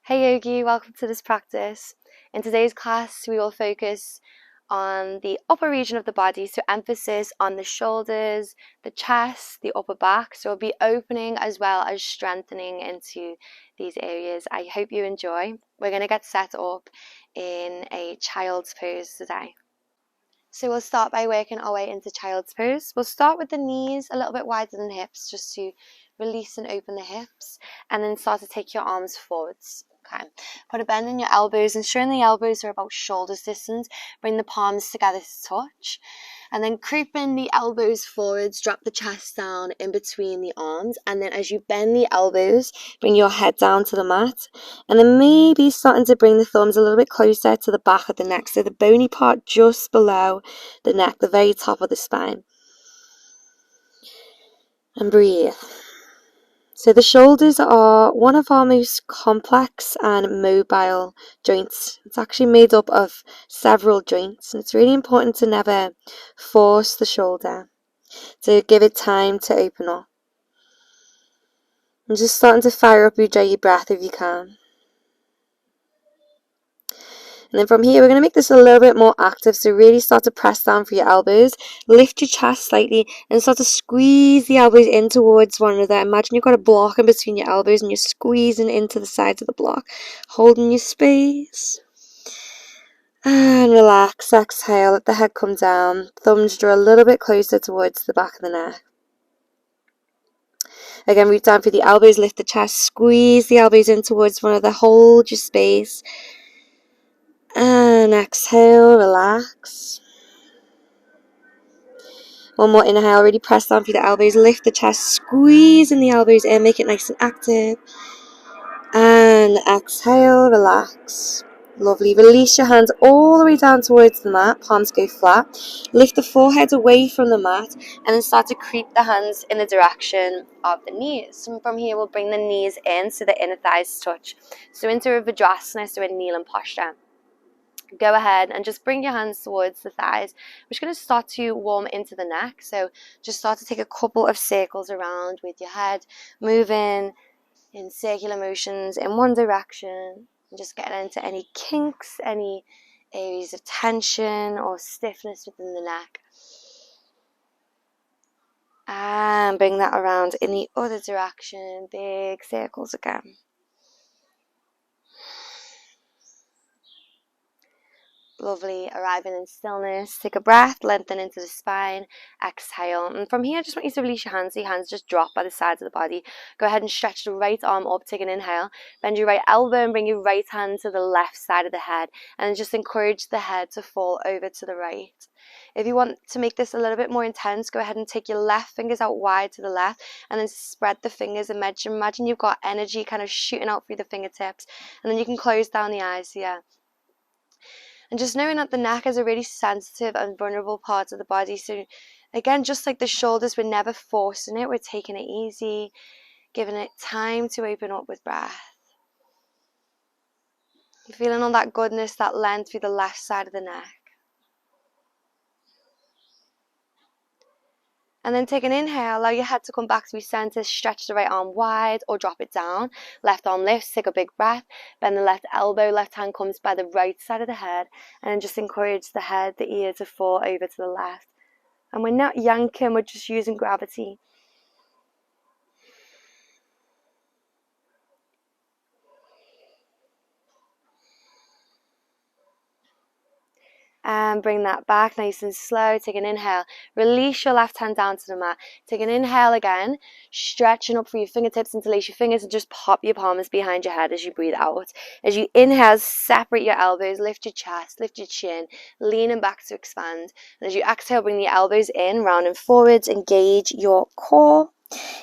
Hey Yogi, welcome to this practice. In today's class, we will focus on the upper region of the body, so emphasis on the shoulders, the chest, the upper back. So we'll be opening as well as strengthening into these areas. I hope you enjoy. We're going to get set up in a child's pose today. So we'll start by working our way into child's pose. We'll start with the knees a little bit wider than the hips, just to release and open the hips, and then start to take your arms forwards. Okay, put a bend in your elbows, ensuring the elbows are about shoulder distance. Bring the palms together to touch, and then creeping the elbows forwards, drop the chest down in between the arms, and then as you bend the elbows, bring your head down to the mat, and then maybe starting to bring the thumbs a little bit closer to the back of the neck, so the bony part just below the neck, the very top of the spine. And breathe. So the shoulders are one of our most complex and mobile joints. It's actually made up of several joints, and it's really important to never force the shoulder, to give it time to open up. And just starting to fire up your breath if you can. And then from here, we're going to make this a little bit more active. So really start to press down for your elbows. Lift your chest slightly and start to squeeze the elbows in towards one another. Imagine you've got a block in between your elbows and you're squeezing into the sides of the block. Holding your space. And relax. Exhale. Let the head come down. Thumbs draw a little bit closer towards the back of the neck. Again, root down through the elbows. Lift the chest. Squeeze the elbows in towards one another. Hold your space. And exhale, relax. One more inhale, really press down through the elbows, lift the chest, squeeze in the elbows in, make it nice and active. And exhale, relax. Lovely. Release your hands all the way down towards the mat, palms go flat. Lift the forehead away from the mat and then start to creep the hands in the direction of the knees. And from here, we'll bring the knees in so the inner thighs touch. So into a Vajrasana, so a kneeling posture. Go ahead and just bring your hands towards the thighs. We're just going to start to warm into the neck. So just start to take a couple of circles around with your head, moving in circular motions in one direction, and just get into any kinks, any areas of tension or stiffness within the neck. And bring that around in the other direction, big circles again. Lovely, arriving in stillness. Take a breath, lengthen into the spine, exhale. And from here, I just want you to release your hands. So your hands just drop by the sides of the body. Go ahead and stretch the right arm up, take an inhale. Bend your right elbow and bring your right hand to the left side of the head. And then just encourage the head to fall over to the right. If you want to make this a little bit more intense, go ahead and take your left fingers out wide to the left and then spread the fingers. Imagine you've got energy kind of shooting out through the fingertips. And then you can close down the eyes here. And just knowing that the neck is a really sensitive and vulnerable part of the body. So again, just like the shoulders, we're never forcing it. We're taking it easy, giving it time to open up with breath. You're feeling all that goodness, that length through the left side of the neck. And then take an inhale, allow your head to come back to be center, stretch the right arm wide or drop it down. Left arm lifts, take a big breath, bend the left elbow, left hand comes by the right side of the head, and then just encourage the head, the ear to fall over to the left. And we're not yanking, we're just using gravity. And bring that back nice and slow. Take an inhale. Release your left hand down to the mat. Take an inhale again. Stretching up for your fingertips, interlace your fingers and just pop your palms behind your head as you breathe out. As you inhale, separate your elbows, lift your chest, lift your chin, leaning back to expand. And as you exhale, bring the elbows in, round and forwards, engage your core.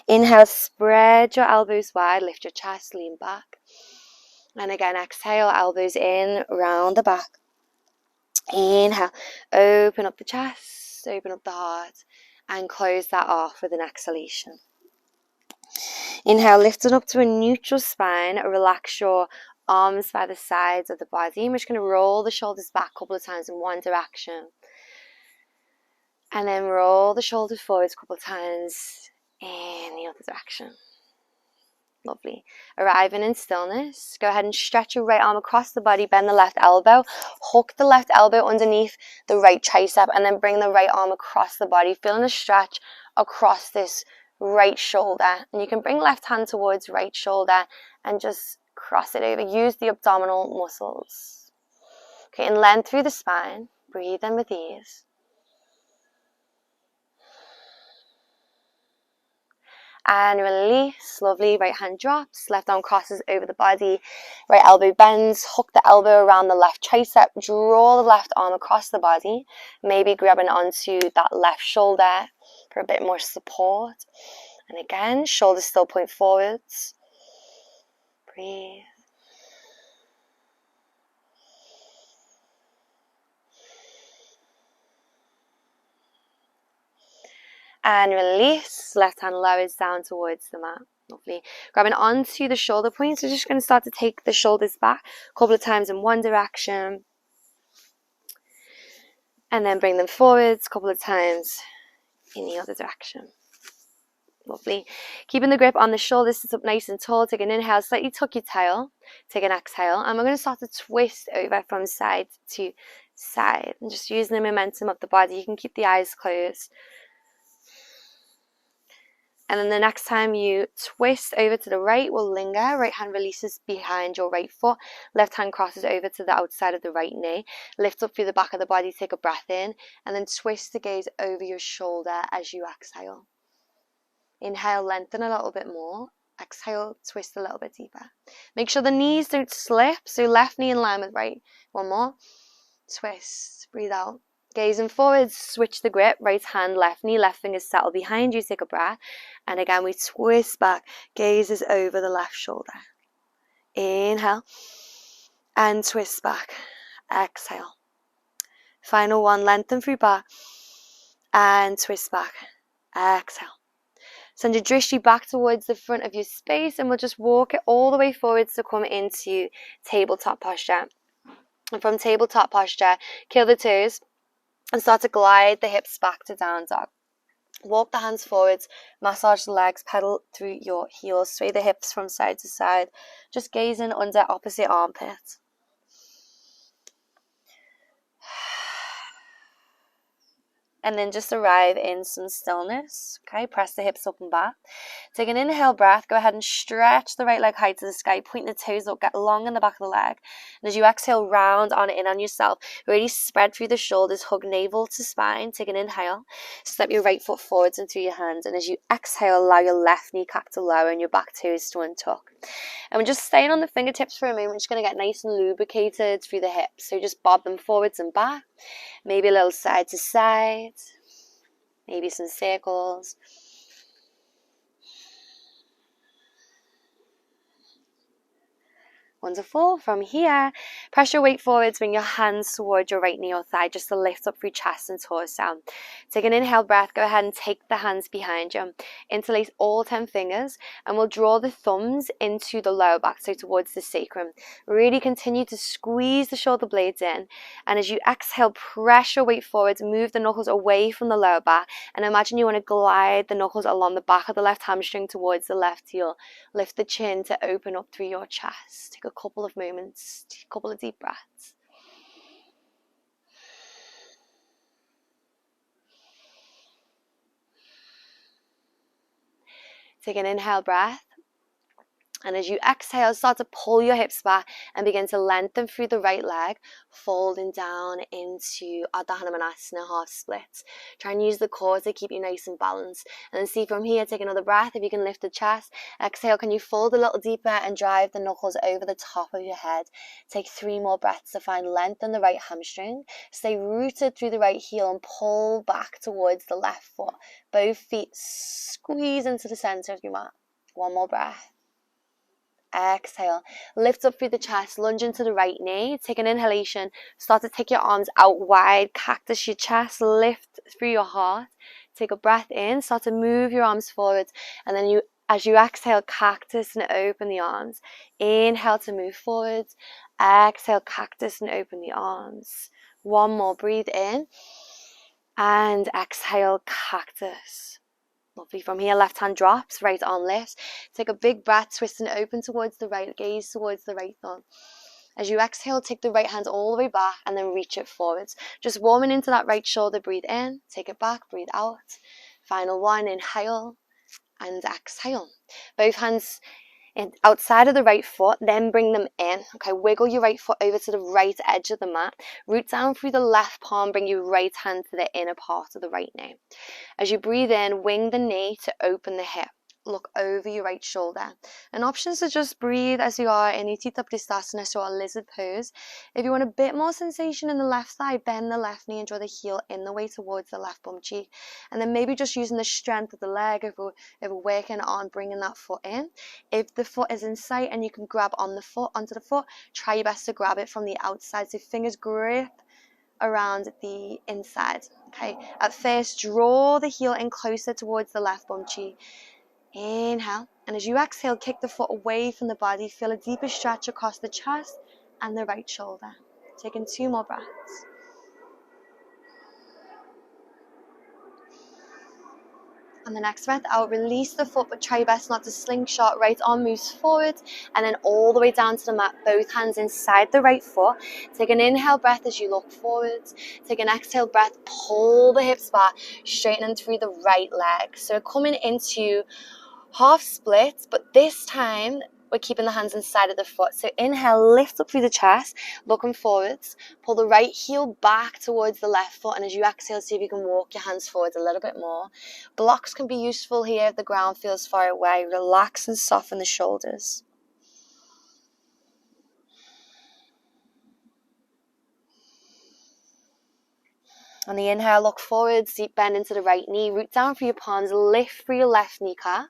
Inhale, spread your elbows wide, lift your chest, lean back. And again, exhale, elbows in, round the back. Inhale, open up the chest, open up the heart, and close that off with an exhalation. Inhale, lifting up to a neutral spine, relax your arms by the sides of the body. We're just going to roll the shoulders back a couple of times in one direction. And then roll the shoulders forwards a couple of times in the other direction. Lovely. Arriving in stillness. Go ahead and stretch your right arm across the body, bend the left elbow, hook the left elbow underneath the right tricep, and then bring the right arm across the body, feeling a stretch across this right shoulder. And you can bring left hand towards right shoulder and just cross it over. Use the abdominal muscles. Okay, and length through the spine. Breathe in with ease. And release. Lovely. Right hand drops, left arm crosses over the body, right elbow bends, hook the elbow around the left tricep, draw the left arm across the body, maybe grabbing onto that left shoulder for a bit more support. And again, shoulders still point forwards. Breathe. And release. Left hand lowers down towards the mat. Lovely. Grabbing onto the shoulder points. We're just going to start to take the shoulders back a couple of times in one direction. And then bring them forwards a couple of times in the other direction. Lovely. Keeping the grip on the shoulders, sit up nice and tall. Take an inhale, slightly tuck your tail. Take an exhale. And we're going to start to twist over from side to side. And just using the momentum of the body. You can keep the eyes closed. And then the next time you twist over to the right, will linger. Right hand releases behind your right foot. Left hand crosses over to the outside of the right knee. Lift up through the back of the body, take a breath in. And then twist the gaze over your shoulder as you exhale. Inhale, lengthen a little bit more. Exhale, twist a little bit deeper. Make sure the knees don't slip. So left knee in line with right. One more. Twist. Breathe out. Gazing forwards, switch the grip, right hand, left knee, left fingers settle behind you, take a breath. And again, we twist back, gazes over the left shoulder. Inhale, and twist back, exhale. Final one, lengthen through back, and twist back, exhale. Send your drishti back towards the front of your space, and we'll just walk it all the way forwards to come into tabletop posture. And from tabletop posture, curl the toes, and start to glide the hips back to down dog. Walk the hands forwards, massage the legs, pedal through your heels, sway the hips from side to side, just gazing under opposite armpit. And then just arrive in some stillness. Okay, press the hips up and back. Take an inhale breath. Go ahead and stretch the right leg high to the sky. Point the toes up. Get long in the back of the leg. And as you exhale, round on in on yourself. Really spread through the shoulders. Hug navel to spine. Take an inhale. Step your right foot forwards and through your hands. And as you exhale, allow your left kneecap to lower and your back toes to untuck. And we're just staying on the fingertips for a moment. We're just going to get nice and lubricated through the hips. So just bob them forwards and back. Maybe a little side to side. Maybe some circles. Wonderful. From here, press your weight forwards, bring your hands towards your right knee or thigh just to lift up through chest and torso. Take an inhale breath. Go ahead and take the hands behind you. Interlace all 10 fingers and we'll draw the thumbs into the lower back, so towards the sacrum. Really continue to squeeze the shoulder blades in. And as you exhale, press your weight forwards, move the knuckles away from the lower back. And imagine you want to glide the knuckles along the back of the left hamstring towards the left heel. Lift the chin to open up through your chest. Take a couple of moments, a couple of deep breaths. Take an inhale breath. And as you exhale, start to pull your hips back and begin to lengthen through the right leg, folding down into Ardha Hanumanasana, half splits. Try and use the core to keep you nice and balanced. And then see from here, take another breath. If you can lift the chest, exhale, can you fold a little deeper and drive the knuckles over the top of your head? Take 3 more breaths to find length in the right hamstring. Stay rooted through the right heel and pull back towards the left foot. Both feet squeeze into the center of your mat. 1 more breath. Exhale, lift up through the chest, lunge into the right knee, take an inhalation, start to take your arms out wide, cactus your chest, lift through your heart, take a breath in, start to move your arms forwards, and then as you exhale, cactus and open the arms. Inhale to move forwards, exhale, cactus and open the arms. 1 more, breathe in, and exhale, cactus. Lovely. From here, left hand drops, right arm lifts. Take a big breath, twisting it open towards the right, gaze towards the right thumb. As you exhale, take the right hand all the way back and then reach it forwards. Just warming into that right shoulder, breathe in, take it back, breathe out. Final one, inhale and exhale. Both hands outside of the right foot, then bring them in. Okay, wiggle your right foot over to the right edge of the mat. Root down through the left palm, bring your right hand to the inner part of the right knee. As you breathe in, wing the knee to open the hip. Look over your right shoulder. And options to just breathe as you are in Utthita Prasthasana, so our lizard pose. If you want a bit more sensation in the left thigh, bend the left knee and draw the heel in the way towards the left bum cheek. And then maybe just using the strength of the leg, if we're working on bringing that foot in. If the foot is in sight and you can grab onto the foot, try your best to grab it from the outside. So fingers grip around the inside. Okay, at first draw the heel in closer towards the left bum cheek. Inhale, and as you exhale, kick the foot away from the body. Feel a deeper stretch across the chest and the right shoulder. Taking 2 more breaths. On the next breath out, release the foot, but try your best not to slingshot. Right arm moves forward and then all the way down to the mat. Both hands inside the right foot. Take an inhale breath as you look forward. Take an exhale breath, pull the hips back, straightening through the right leg. So coming into half split, but this time we're keeping the hands inside of the foot. So inhale, lift up through the chest, looking forwards. Pull the right heel back towards the left foot, and as you exhale, see if you can walk your hands forwards a little bit more. Blocks can be useful here if the ground feels far away. Relax and soften the shoulders. On the inhale, look forwards, deep bend into the right knee, root down for your palms, lift for your left kneecap.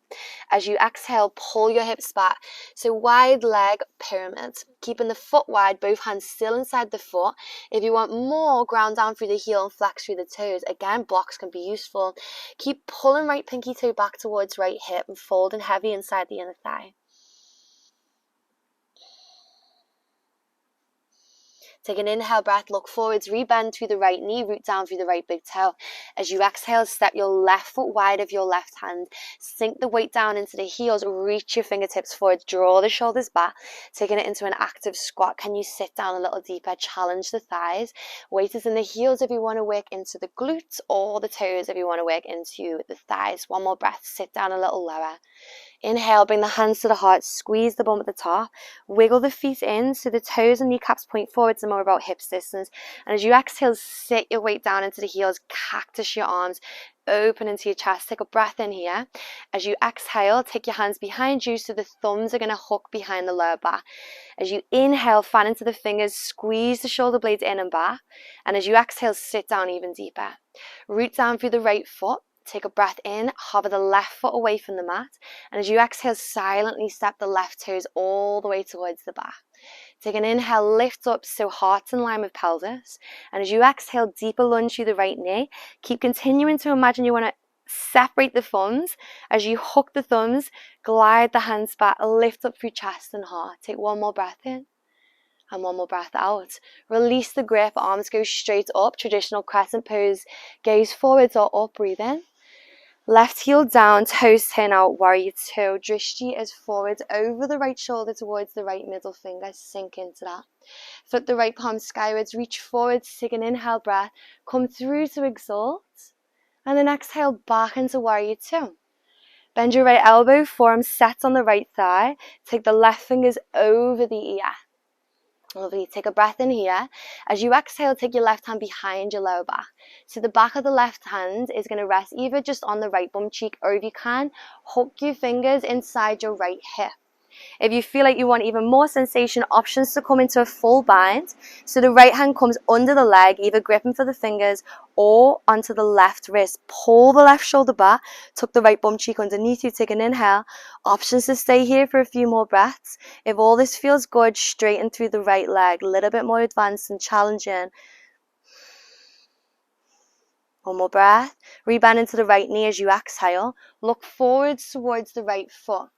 As you exhale, pull your hips back. So wide leg pyramid, keeping the foot wide, both hands still inside the foot. If you want more, ground down through the heel and flex through the toes. Again, blocks can be useful. Keep pulling right pinky toe back towards right hip and folding heavy inside the inner thigh. Take an inhale breath, look forwards, rebend through the right knee, root down through the right big toe. As you exhale, step your left foot wide of your left hand. Sink the weight down into the heels, reach your fingertips forward, draw the shoulders back, taking it into an active squat. Can you sit down a little deeper, challenge the thighs. Weight is in the heels if you want to work into the glutes, or the toes if you want to work into the thighs. One more breath, sit down a little lower. Inhale, bring the hands to the heart, squeeze the bum at the top, wiggle the feet in so the toes and kneecaps point forwards and more about hips distance. And as you exhale, sit your weight down into the heels, cactus your arms, open into your chest. Take a breath in here. As you exhale, take your hands behind you so the thumbs are going to hook behind the lower back. As you inhale, fan into the fingers, squeeze the shoulder blades in and back. And as you exhale, sit down even deeper. Root down through the right foot. Take a breath in, hover the left foot away from the mat, and as you exhale, silently step the left toes all the way towards the back. Take an inhale, lift up so heart's in line with pelvis, and as you exhale, deeper lunge through the right knee. Keep continuing to imagine you want to separate the thumbs. As you hook the thumbs, glide the hands back, lift up through chest and heart. Take one more breath in. And one more breath out. Release the grip, arms go straight up, traditional crescent pose, gaze forwards or up, breathe in. Left heel down, toes turn out, warrior two. Drishti is forward over the right shoulder towards the right middle finger. Sink into that. Flip the right palm skywards, reach forward, take an inhale breath. Come through to exalt. And then exhale back into warrior two. Bend your right elbow, forearm set on the right thigh. Take the left fingers over the ear. Lovely. Take a breath in here. As you exhale, take your left hand behind your lower back. So the back of the left hand is going to rest either just on the right bum cheek, or if you can, hook your fingers inside your right hip. If you feel like you want even more sensation, options to come into a full bind. So the right hand comes under the leg, either gripping for the fingers or onto the left wrist. Pull the left shoulder back, tuck the right bum cheek underneath you, take an inhale. Options to stay here for a few more breaths. If all this feels good, straighten through the right leg, a little bit more advanced and challenging. One more breath. Rebend into the right knee as you exhale. Look forwards towards the right foot.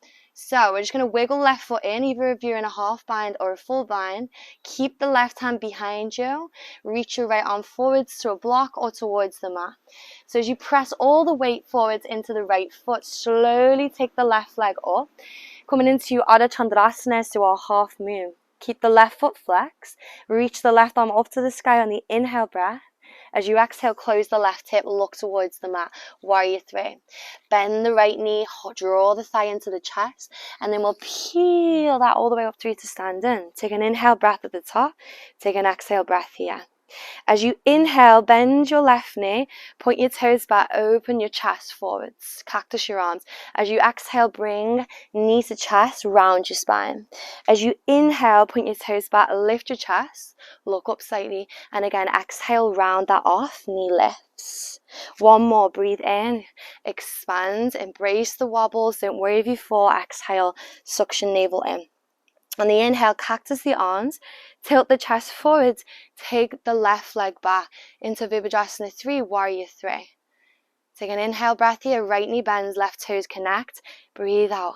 So we're just going to wiggle left foot in, either if you're in a half bind or a full bind. Keep the left hand behind you. Reach your right arm forwards to a block or towards the mat. So as you press all the weight forwards into the right foot, slowly take the left leg up, coming into Ardha Chandrasana, so our half moon. Keep the left foot flexed. Reach the left arm up to the sky on the inhale breath. As you exhale, close the left hip, look towards the mat, warrior three. Bend the right knee, draw the thigh into the chest, and then we'll peel that all the way up through to standing. Take an inhale breath at the top, take an exhale breath here. As you inhale, bend your left knee, point your toes back, open your chest forwards, cactus your arms. As you exhale, bring knee to chest, round your spine. As you inhale, point your toes back, lift your chest, look up slightly, and again, exhale, round that off, knee lifts. One more, breathe in, expand, embrace the wobbles, don't worry if you fall, exhale, suction navel in. On the inhale, cactus the arms, tilt the chest forwards, take the left leg back into Vibhadrasana 3, warrior 3. Take an inhale breath here, right knee bends, left toes connect, breathe out.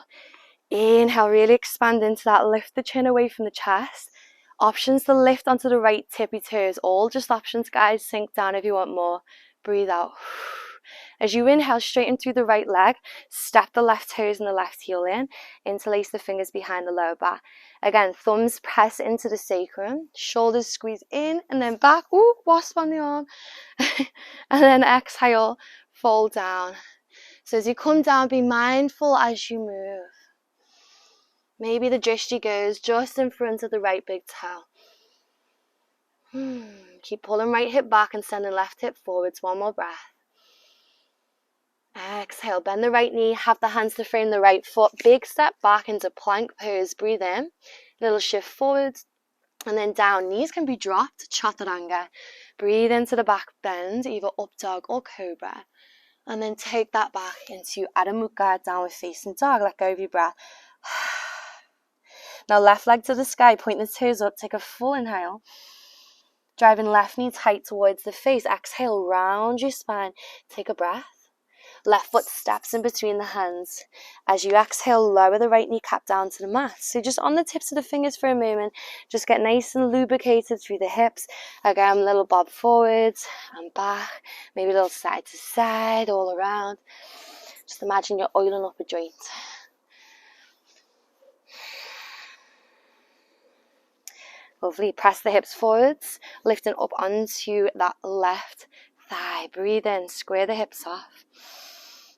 Inhale, really expand into that, lift the chin away from the chest. Options to lift onto the right tippy toes, all just options guys, sink down if you want more. Breathe out. As you inhale, straighten through the right leg, step the left toes and the left heel in, interlace the fingers behind the lower back. Again, thumbs press into the sacrum, shoulders squeeze in and then back, ooh, wasp on the arm, and then exhale, fold down. So as you come down, be mindful as you move. Maybe the drishti goes just in front of the right big toe. Keep pulling right hip back and sending left hip forwards, one more breath. Exhale, bend the right knee, have the hands to frame the right foot, big step back into plank pose, breathe in, little shift forwards, and then down, knees can be dropped, chaturanga, breathe into the back bend, either up dog or cobra, and then take that back into Adho Mukha, downward facing dog, let go of your breath. Now left leg to the sky, point the toes up, take a full inhale, driving left knee tight towards the face, exhale, round your spine, take a breath. Left foot steps in between the hands. As you exhale, lower the right kneecap down to the mat. So just on the tips of the fingers for a moment, just get nice and lubricated through the hips. Again, little bob forwards and back, maybe a little side to side, all around. Just imagine you're oiling up a joint. Lovely. Press the hips forwards, lifting up onto that left thigh. Breathe in, square the hips off.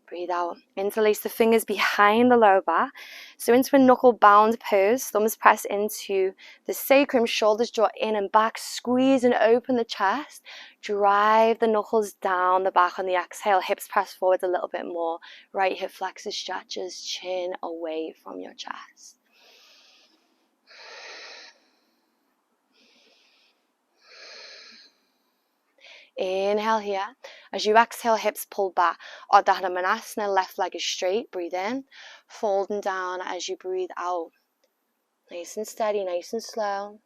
Breathe out. Interlace the fingers behind the lower back. So into a knuckle bound pose. Thumbs press into the sacrum. Shoulders draw in and back. Squeeze and open the chest. Drive the knuckles down the back on the exhale. Hips press forward a little bit more. Right hip flexors, stretches, chin away from your chest. Inhale here. As you exhale, hips pull back. Ardha Manasana, left leg is straight. Breathe in. Folding down as you breathe out. Nice and steady, nice and slow.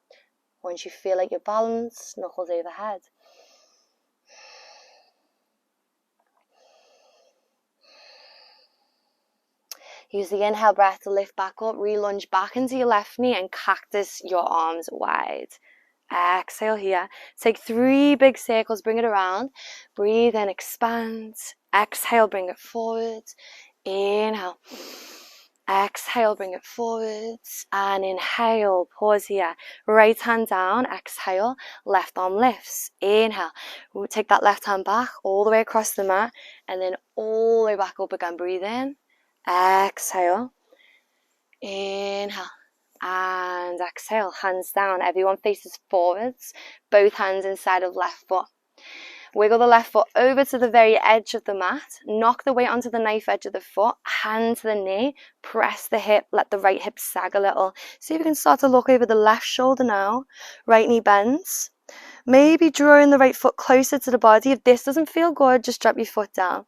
Once you feel like you're balanced, knuckles overhead. Use the inhale breath to lift back up. Re-lunge back into your left knee and cactus your arms wide. Exhale here. Take 3 big circles, bring it around. Breathe in, expand. Exhale, bring it forwards. Inhale. Exhale, bring it forwards. And inhale, pause here. Right hand down, exhale. Left arm lifts. Inhale. We'll take that left hand back all the way across the mat. And then all the way back up again. Breathe in. Exhale. Inhale. And exhale, hands down. Everyone faces forwards, both hands inside of left foot. Wiggle the left foot over to the very edge of the mat. Knock the weight onto the knife edge of the foot. Hand to the knee. Press the hip. Let the right hip sag a little. See if you can start to look over the left shoulder now. Right knee bends. Maybe drawing the right foot closer to the body. If this doesn't feel good, just drop your foot down.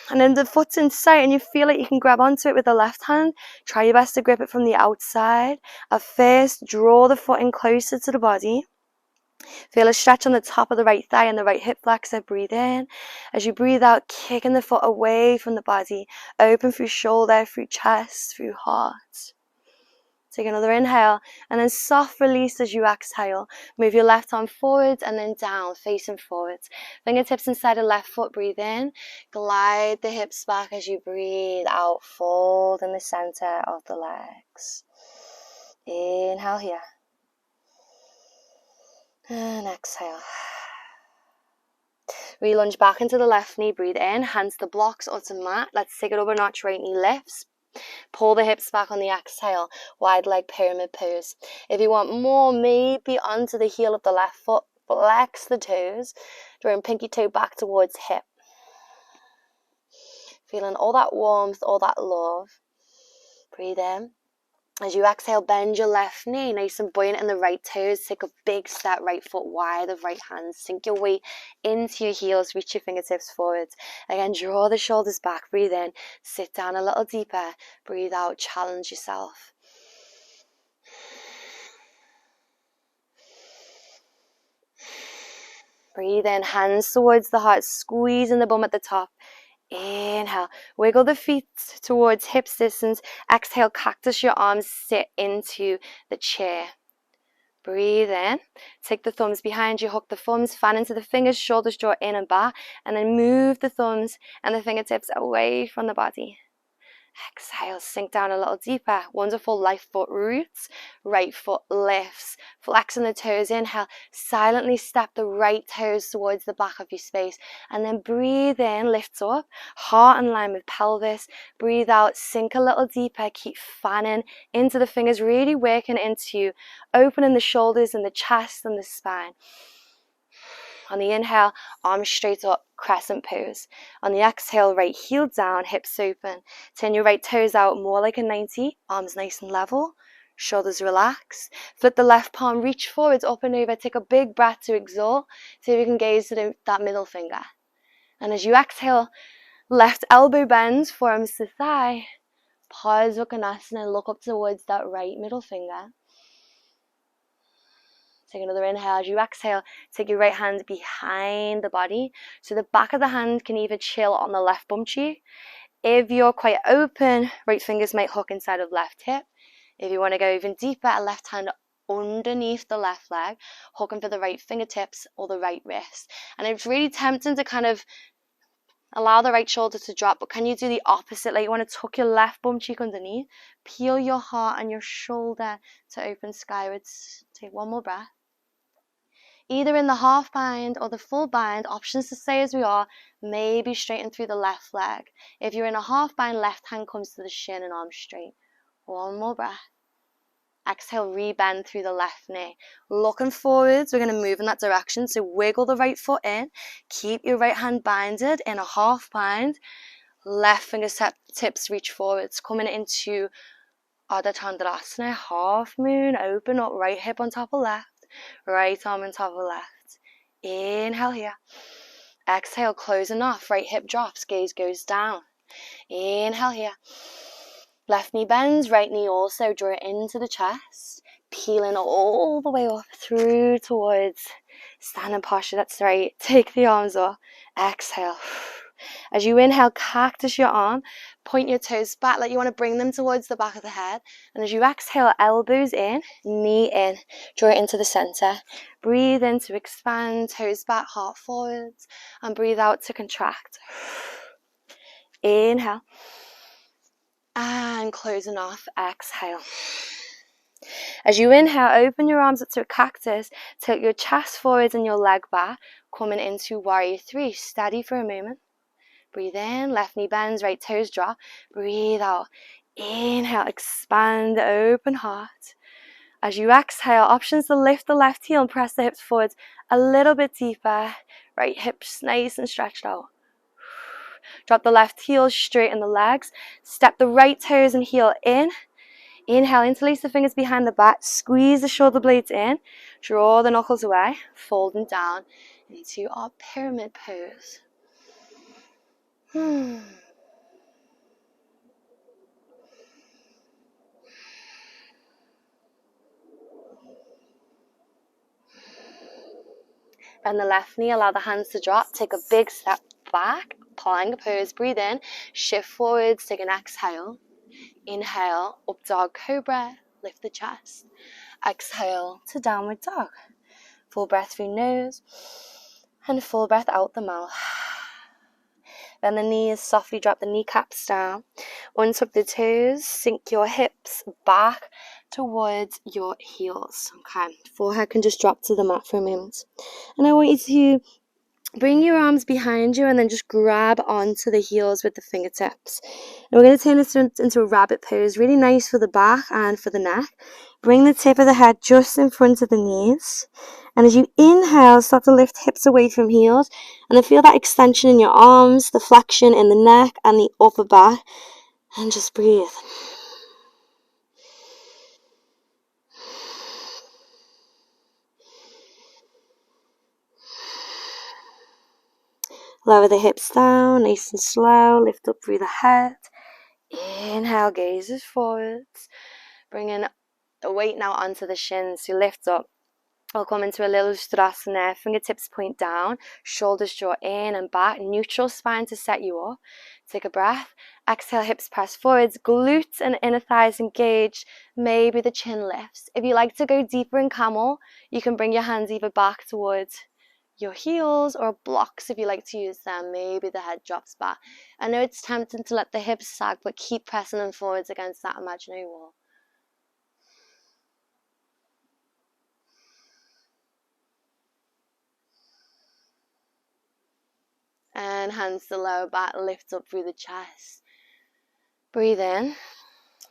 And then the foot's in sight and you feel like you can grab onto it with the left hand. Try your best to grip it from the outside. At first, draw the foot in closer to the body. Feel a stretch on the top of the right thigh and the right hip flexor. Breathe in. As you breathe out, kicking the foot away from the body. Open through shoulder, through chest, through heart. Take another inhale and then soft release as you exhale. Move your left arm forwards and then down, facing forwards. Fingertips inside the left foot. Breathe in. Glide the hips back as you breathe out. Fold in the center of the legs. Inhale here. And exhale. Re-lunge back into the left knee. Breathe in. Hands to blocks or to mat. Let's take it over a notch. Right knee lifts. Pull the hips back on the exhale. Wide leg pyramid pose. If you want more, maybe onto the heel of the left foot. Flex the toes. Drawing pinky toe back towards hip. Feeling all that warmth, all that love. Breathe in. As you exhale, bend your left knee, nice and buoyant in the right toes. Take a big step, right foot wide of right hand. Sink your weight into your heels, reach your fingertips forwards. Again, draw the shoulders back, breathe in. Sit down a little deeper, breathe out, challenge yourself. Breathe in, hands towards the heart, squeezing the bum at the top. Inhale, wiggle the feet towards hips distance. Exhale, cactus your arms, sit into the chair. Breathe in, take the thumbs behind you, hook the thumbs, fan into the fingers, shoulders draw in and back, and then move the thumbs and the fingertips away from the body. Exhale, sink down a little deeper. Wonderful left foot roots, right foot lifts. Flexing the toes, inhale. Silently step the right toes towards the back of your space. And then breathe in, lift up. Heart in line with pelvis. Breathe out, sink a little deeper. Keep fanning into the fingers, really working into opening the shoulders and the chest and the spine. On the inhale, arms straight up, crescent pose. On the exhale, right heel down, hips open. Turn your right toes out more like a 90, arms nice and level, shoulders relaxed. Flip the left palm, reach forwards, up and over. Take a big breath to exhale. See if you can gaze to that middle finger. And as you exhale, left elbow bends, forearms to thigh. Pause Uttanasana and look up towards that right middle finger. Take another inhale. As you exhale, take your right hand behind the body. So the back of the hand can either chill on the left bum cheek. If you're quite open, right fingers might hook inside of left hip. If you want to go even deeper, a left hand underneath the left leg, hooking for the right fingertips or the right wrist. And it's really tempting to kind of allow the right shoulder to drop, but can you do the opposite? Like you want to tuck your left bum cheek underneath, peel your heart and your shoulder to open skywards. Take one more breath. Either in the half bind or the full bind, options to stay as we are, maybe straighten through the left leg. If you're in a half bind, left hand comes to the shin and arms straight. One more breath. Exhale, rebend through the left knee. Looking forwards, we're going to move in that direction. So wiggle the right foot in. Keep your right hand binded in a half bind. Left fingertips reach forwards. Coming into Ardha Chandrasana, half moon. Open up, right hip on top of left. Right arm on top of left. Inhale here. Exhale, closing off. Right hip drops, gaze goes down. Inhale here. Left knee bends, right knee also. Draw it into the chest. Peeling all the way up through towards standing posture. That's right. Take the arms up. Exhale. As you inhale, cactus your arm. Point your toes back like you want to bring them towards the back of the head. And as you exhale, elbows in, knee in. Draw it into the center. Breathe in to expand, toes back, heart forwards. And breathe out to contract. Inhale. And closing off, exhale. As you inhale, open your arms up to a cactus. Tilt your chest forwards and your leg back. Coming into warrior three. Steady for a moment. Breathe in, left knee bends, right toes drop. Breathe out. Inhale, expand, open heart. As you exhale, options to lift the left heel and press the hips forwards a little bit deeper. Right hips nice and stretched out. Drop the left heel, straighten the legs. Step the right toes and heel in. Inhale, interlace the fingers behind the back. Squeeze the shoulder blades in. Draw the knuckles away. Folding down into our pyramid pose. Bend the left knee, allow the hands to drop. Take a big step back, plank pose. Breathe in, shift forwards, take an exhale. Inhale, up dog cobra, lift the chest. Exhale to downward dog. Full breath through nose and full breath out the mouth. Bend the knees, softly drop the kneecaps down. Untuck the toes, sink your hips back towards your heels. Okay, forehead can just drop to the mat for a moment. And I want you to bring your arms behind you and then just grab onto the heels with the fingertips. And we're going to turn this into a rabbit pose, really nice for the back and for the neck. Bring the tip of the head just in front of the knees. And as you inhale, start to lift hips away from heels. And then feel that extension in your arms, the flexion in the neck and the upper back. And just breathe. Lower the hips down, nice and slow. Lift up through the head. Inhale, gazes forwards. Bringing the weight now onto the shins. So lift up. We'll come into a little Ustrasana. Fingertips point down. Shoulders draw in and back. Neutral spine to set you up. Take a breath. Exhale, hips press forwards. Glutes and inner thighs engage. Maybe the chin lifts. If you like to go deeper in camel, you can bring your hands either back towards your heels or blocks if you like to use them. Maybe the head drops back. I know it's tempting to let the hips sag, but keep pressing them forwards against that imaginary wall. And hands to lower back, lift up through the chest. Breathe in,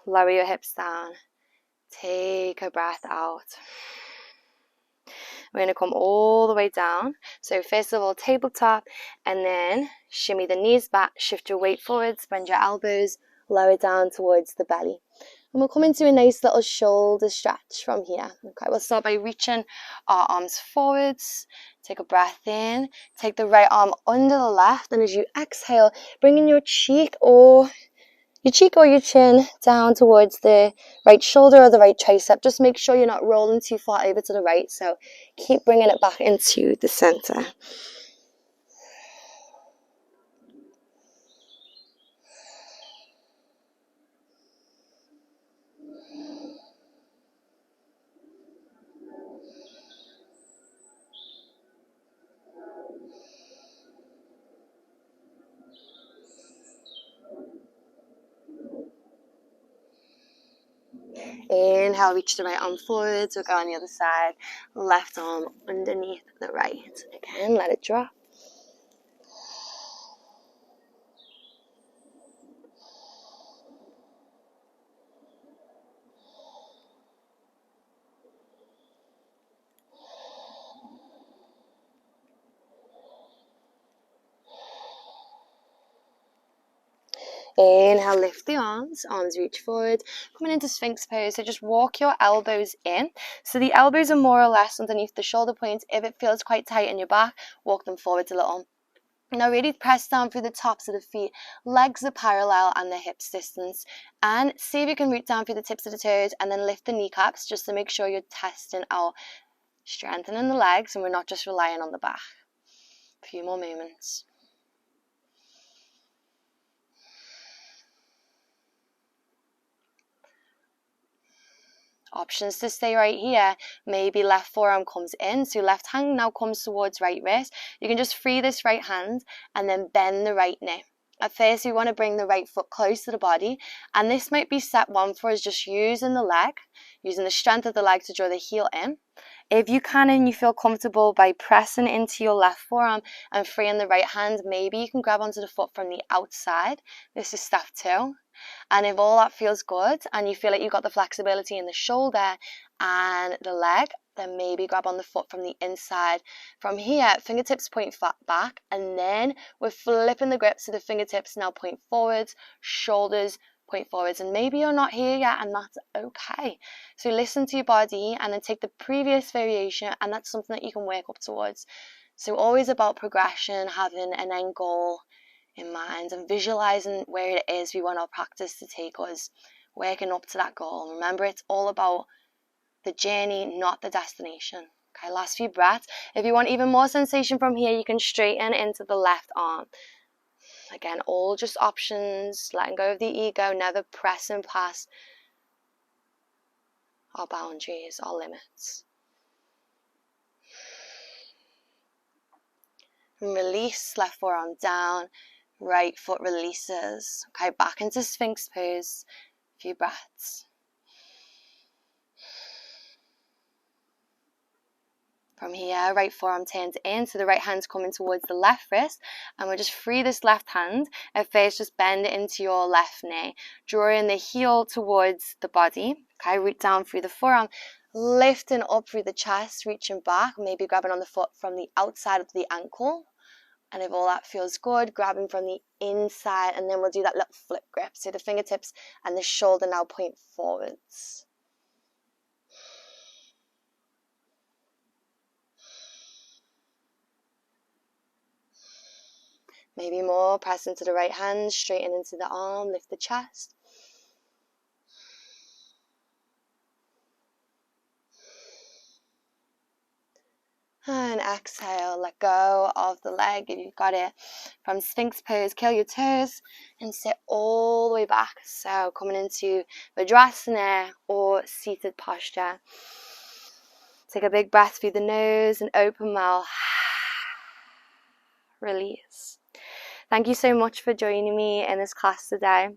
lower your hips down. Take a breath out. We're going to come all the way down. So first of all, tabletop, and then shimmy the knees back, shift your weight forwards, bend your elbows, lower down towards the belly. And we'll come into a nice little shoulder stretch from here. Okay, we'll start by reaching our arms forwards. Take a breath in. Take the right arm under the left, and as you exhale, bringing your cheek or your chin down towards the right shoulder or the right tricep. Just make sure you're not rolling too far over to the right. So keep bringing it back into the center. Inhale, reach the right arm forwards. We'll go on the other side. Left arm underneath the right. Again, let it drop. Inhale, lift the arms reach forward, coming into Sphinx pose. So just walk your elbows in. So the elbows are more or less underneath the shoulder points. If it feels quite tight in your back, walk them forwards a little. Now really press down through the tops of the feet. Legs are parallel and the hips distance. And see if you can root down through the tips of the toes and then lift the kneecaps just to make sure you're testing out, strengthening the legs, and we're not just relying on the back. A few more moments. Options to stay right here. Maybe left forearm comes in, so left hand now comes towards right wrist. You can just free this right hand and then bend the right knee. At first, we want to bring the right foot close to the body, and this might be step one for us, just using the leg, using the strength of the leg to draw the heel in. If you can and you feel comfortable by pressing into your left forearm and freeing the right hand, maybe you can grab onto the foot from the outside. This is step two. And if all that feels good and you feel like you've got the flexibility in the shoulder and the leg, then maybe grab on the foot from the inside. From here, fingertips point back, and then we're flipping the grip so the fingertips now point forwards, shoulders point forwards. And maybe you're not here yet, and that's okay. So listen to your body and then take the previous variation, and that's something that you can work up towards. So always about progression, having an end goal in mind and visualizing where it is we want our practice to take us, working up to that goal. Remember, it's all about the journey, not the destination. Okay, last few breaths. If you want even more sensation from here, you can straighten into the left arm. Again, all just options, letting go of the ego, never pressing past our boundaries, our limits. And release, left forearm down, right foot releases. Okay, back into Sphinx pose. A few breaths. From here, right forearm turns in, so the right hand's coming towards the left wrist, and we'll just free this left hand. At first, just bend it into your left knee, drawing the heel towards the body. Okay, root down through the forearm, lifting up through the chest, reaching back, maybe grabbing on the foot from the outside of the ankle. And if all that feels good, grabbing from the inside, and then we'll do that little flip grip. So the fingertips and the shoulder now point forwards. Maybe more, press into the right hand, straighten into the arm, lift the chest. And exhale, let go of the leg if you've got it. From Sphinx pose, curl your toes and sit all the way back. So coming into Vajrasana or seated posture. Take a big breath through the nose and open mouth. Release. Thank you so much for joining me in this class today.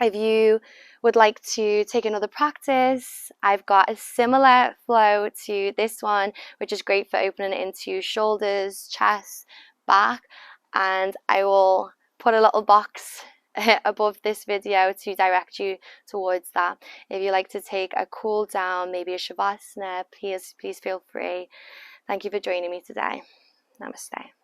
If you would like to take another practice, I've got a similar flow to this one, which is great for opening into shoulders, chest, back, and I will put a little box above this video to direct you towards that. If you like to take a cool down, maybe a Shavasana, please feel free. Thank you for joining me today. Namaste.